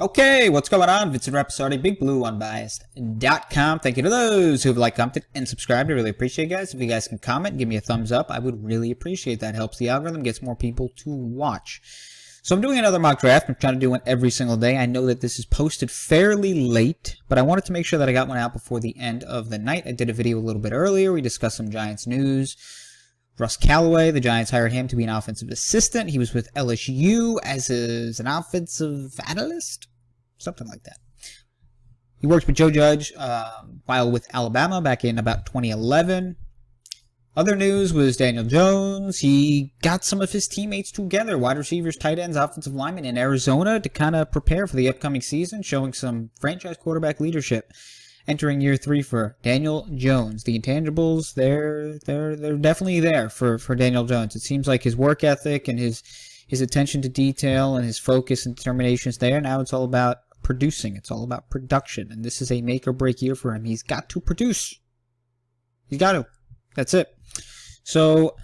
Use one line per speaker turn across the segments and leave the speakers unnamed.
Okay, what's going on? Vincent Rapsardi, BigBlueUnbiased.com. Thank you to those who have liked, commented, and subscribed. I really appreciate it, guys. If you guys can comment, give me a thumbs up, I would really appreciate that. It helps the algorithm, gets more people to watch. So I'm doing another mock draft. I'm trying to do one every single day. I know that this is posted fairly late, but I wanted to make sure that I got one out before the end of the night. I did a video a little bit earlier. We discussed some Giants news. Russ Callaway, the Giants hired him to be an offensive assistant. He was with LSU as an offensive analyst, something like that. He worked with Joe Judge while with Alabama back in about 2011. Other news was Daniel Jones. He got some of his teammates together, wide receivers, tight ends, offensive linemen in Arizona to kind of prepare for the upcoming season, showing some franchise quarterback leadership. Entering year 3 for Daniel Jones. The intangibles, they're definitely there for Daniel Jones. It seems like his work ethic and his attention to detail and his focus and determination is there. Now it's all about producing. It's all about production. And this is a make or break year for him. He's got to produce. He's got to. That's it. So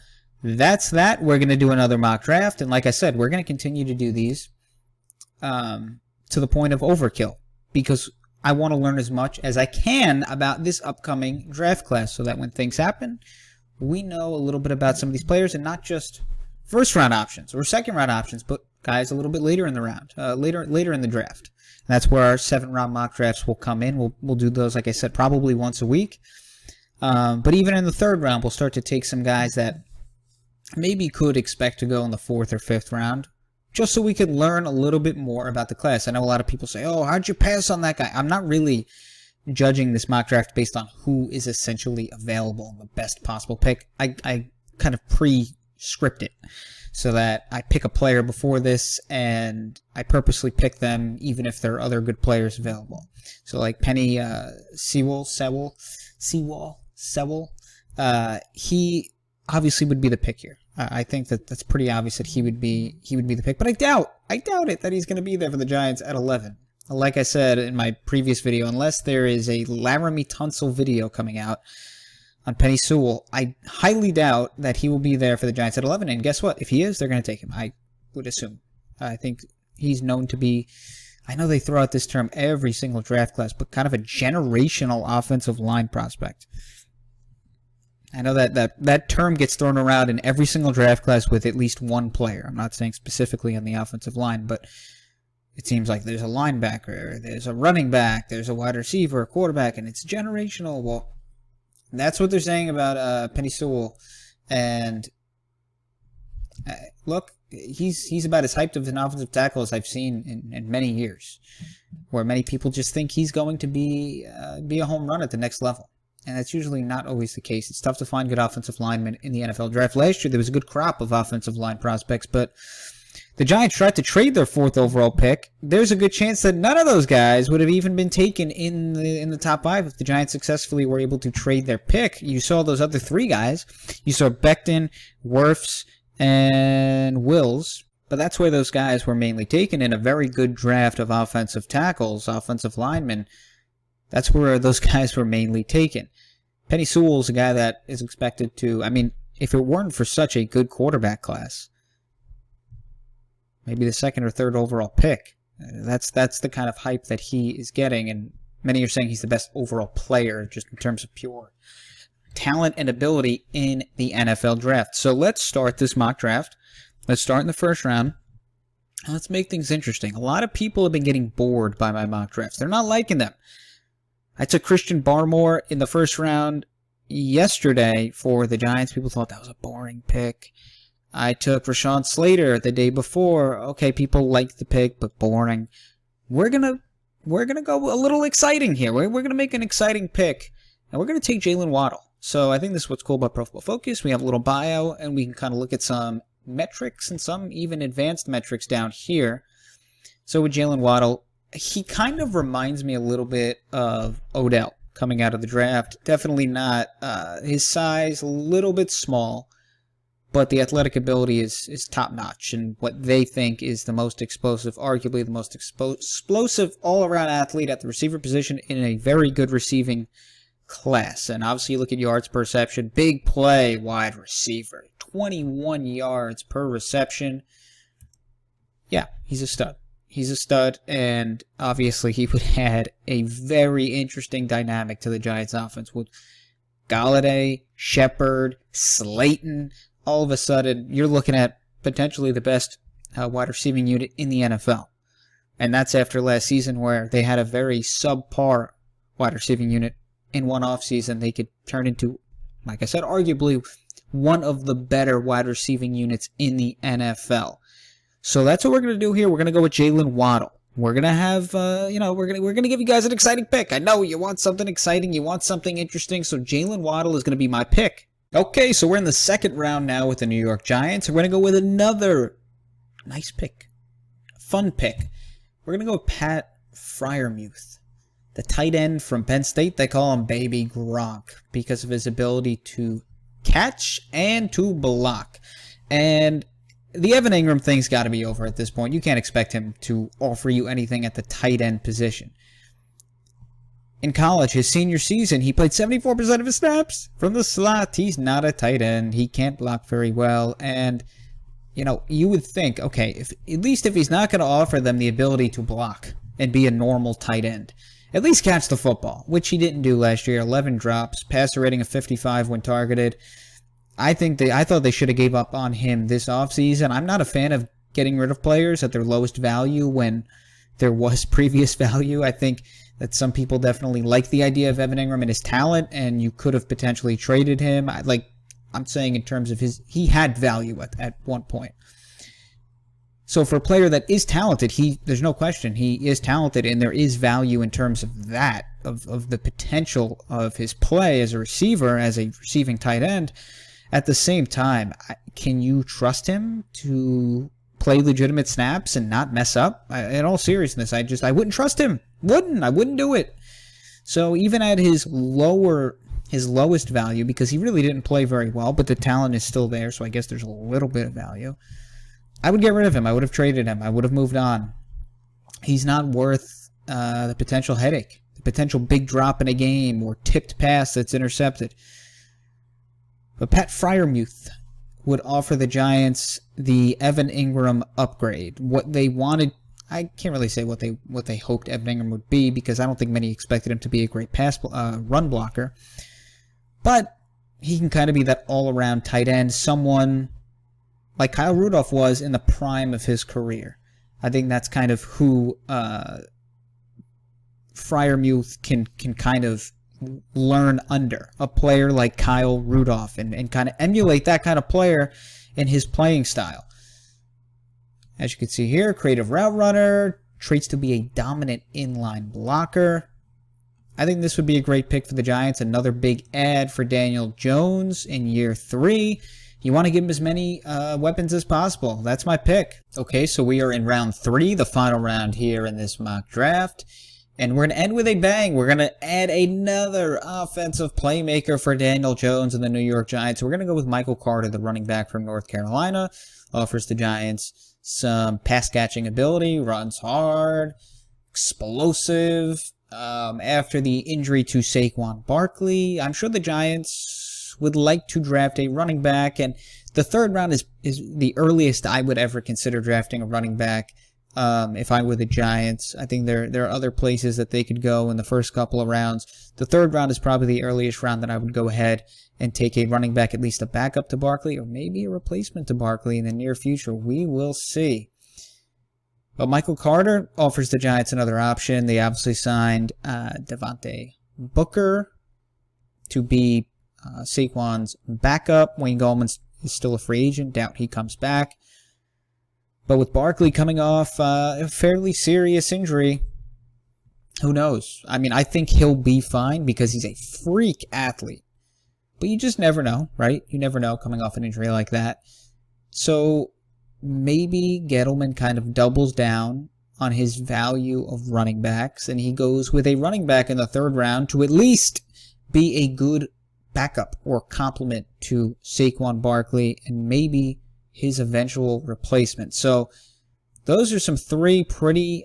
that's that. We're going to do another mock draft. And like I said, we're going to continue to do these to the point of overkill. Because I want to learn as much as I can about this upcoming draft class so that when things happen, we know a little bit about some of these players and not just first-round options or second-round options, but guys a little bit later in the round, later in the draft. And that's where our 7-round mock drafts will come in. We'll do those, like I said, probably once a week. But even in the 3rd round, we'll start to take some guys that maybe could expect to go in the 4th or 5th round, just so we could learn a little bit more about the class. I know a lot of people say, oh, how'd you pass on that guy? I'm not really judging this mock draft based on who is essentially available in the best possible pick. I kind of pre-script it so that I pick a player before this and I purposely pick them even if there are other good players available. So like Penny Sewell, he obviously would be the pick here. I think that's pretty obvious that he would be the pick, but I doubt it that he's going to be there for the Giants at 11. Like I said in my previous video, unless there is a Laramie Tunsil video coming out on Penny Sewell, I highly doubt that he will be there for the Giants at 11. And guess what? If he is, they're going to take him. I would assume. I think he's known to be, I know they throw out this term every single draft class, but kind of a generational offensive line prospect. I know that term gets thrown around in every single draft class with at least one player. I'm not saying specifically on the offensive line, but it seems like there's a linebacker, there's a running back, there's a wide receiver, a quarterback, and it's generational. Well, that's what they're saying about Penny Sewell. And look, he's about as hyped of an offensive tackle as I've seen in many years, where many people just think he's going to be a home run at the next level. And that's usually not always the case. It's tough to find good offensive linemen in the NFL draft. Last year, there was a good crop of offensive line prospects, but the Giants tried to trade their 4th overall pick. There's a good chance that none of those guys would have even been taken in the top 5 if the Giants successfully were able to trade their pick. You saw those other 3 guys. You saw Becton, Wirfs, and Wills. But that's where those guys were mainly taken in a very good draft of offensive tackles, offensive linemen. That's where those guys were mainly taken. Penny Sewell is a guy that is expected to, I mean, if it weren't for such a good quarterback class, maybe the 2nd or 3rd overall pick. That's the kind of hype that he is getting, and many are saying he's the best overall player just in terms of pure talent and ability in the NFL draft. So let's start this mock draft. Let's start in the 1st round. And let's make things interesting. A lot of people have been getting bored by my mock drafts. They're not liking them. I took Christian Barmore in the 1st round yesterday for the Giants. People thought that was a boring pick. I took Rashawn Slater the day before. Okay, people liked the pick, but boring. We're gonna go a little exciting here. We're gonna make an exciting pick, and we're gonna take Jaylen Waddle. So I think this is what's cool about Pro Football Focus. We have a little bio, and we can kind of look at some metrics and some even advanced metrics down here. So with Jaylen Waddle, he kind of reminds me a little bit of Odell coming out of the draft. Definitely not his size, a little bit small, but the athletic ability is top-notch, and what they think is the most explosive, arguably the most explosive all-around athlete at the receiver position in a very good receiving class. And obviously you look at yards per reception, big play wide receiver, 21 yards per reception. Yeah, he's a stud. He's a stud, and obviously he would add a very interesting dynamic to the Giants offense with Galladay, Shepard, Slayton. All of a sudden, you're looking at potentially the best wide receiving unit in the NFL. And that's after last season where they had a very subpar wide receiving unit. In one offseason, they could turn into, like I said, arguably one of the better wide receiving units in the NFL. So that's what we're going to do here. We're going to go with Jaylen Waddle. We're going to have, we're going to give you guys an exciting pick. I know you want something exciting. You want something interesting. So Jaylen Waddle is going to be my pick. Okay, so we're in the second round now with the New York Giants. We're going to go with another nice pick. Fun pick. We're going to go with Pat Freiermuth, the tight end from Penn State. They call him Baby Gronk because of his ability to catch and to block. And the Evan Ingram thing's got to be over at this point. You can't expect him to offer you anything at the tight end position. In college, his senior season, he played 74% of his snaps from the slot. He's not a tight end. He can't block very well. And, you would think, okay, at least if he's not going to offer them the ability to block and be a normal tight end, at least catch the football, which he didn't do last year. 11 drops, passer rating of 55 when targeted. I thought they should have gave up on him this offseason. I'm not a fan of getting rid of players at their lowest value when there was previous value. I think that some people definitely like the idea of Evan Ingram and his talent, and you could have potentially traded him. I'm saying in terms of he had value at one point. So for a player that is talented, there's no question he is talented, and there is value in terms of that, of the potential of his play as a receiver, as a receiving tight end. At the same time, can you trust him to play legitimate snaps and not mess up? In all seriousness, I wouldn't trust him. I wouldn't do it. So even at his lowest value, because he really didn't play very well, but the talent is still there, so I guess there's a little bit of value, I would get rid of him. I would have traded him. I would have moved on. He's not worth the potential headache, the potential big drop in a game or tipped pass that's intercepted. But Pat Freiermuth would offer the Giants the Evan Ingram upgrade. What they wanted, I can't really say what they hoped Evan Ingram would be, because I don't think many expected him to be a great run blocker. But he can kind of be that all-around tight end, someone like Kyle Rudolph was in the prime of his career. I think that's kind of who Freiermuth can kind of learn under, a player like Kyle Rudolph, and kind of emulate that kind of player in his playing style. As you can see here, creative route runner, traits to be a dominant inline blocker. I think this would be a great pick for the Giants. Another big add for Daniel Jones in year 3. You want to give him as many weapons as possible. That's my pick. Okay, so we are in round 3, the final round here in this mock draft. And we're going to end with a bang. We're going to add another offensive playmaker for Daniel Jones and the New York Giants. We're going to go with Michael Carter, the running back from North Carolina. Offers the Giants some pass-catching ability, runs hard, explosive. After the injury to Saquon Barkley, I'm sure the Giants would like to draft a running back. And the third round is the earliest I would ever consider drafting a running back. If I were the Giants, I think there are other places that they could go in the first couple of rounds. The third round is probably the earliest round that I would go ahead and take a running back, at least a backup to Barkley, or maybe a replacement to Barkley in the near future. We will see. But Michael Carter offers the Giants another option. They obviously signed Devontae Booker to be Saquon's backup. Wayne Gallman is still a free agent. Doubt he comes back. But with Barkley coming off a fairly serious injury, who knows? I mean, I think he'll be fine because he's a freak athlete. But you just never know, right? You never know coming off an injury like that. So maybe Gettleman kind of doubles down on his value of running backs, and he goes with a running back in the third round to at least be a good backup or complement to Saquon Barkley and maybe his eventual replacement. So those are some three pretty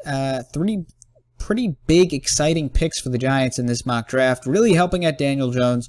big, exciting picks for the Giants in this mock draft, really helping out Daniel Jones.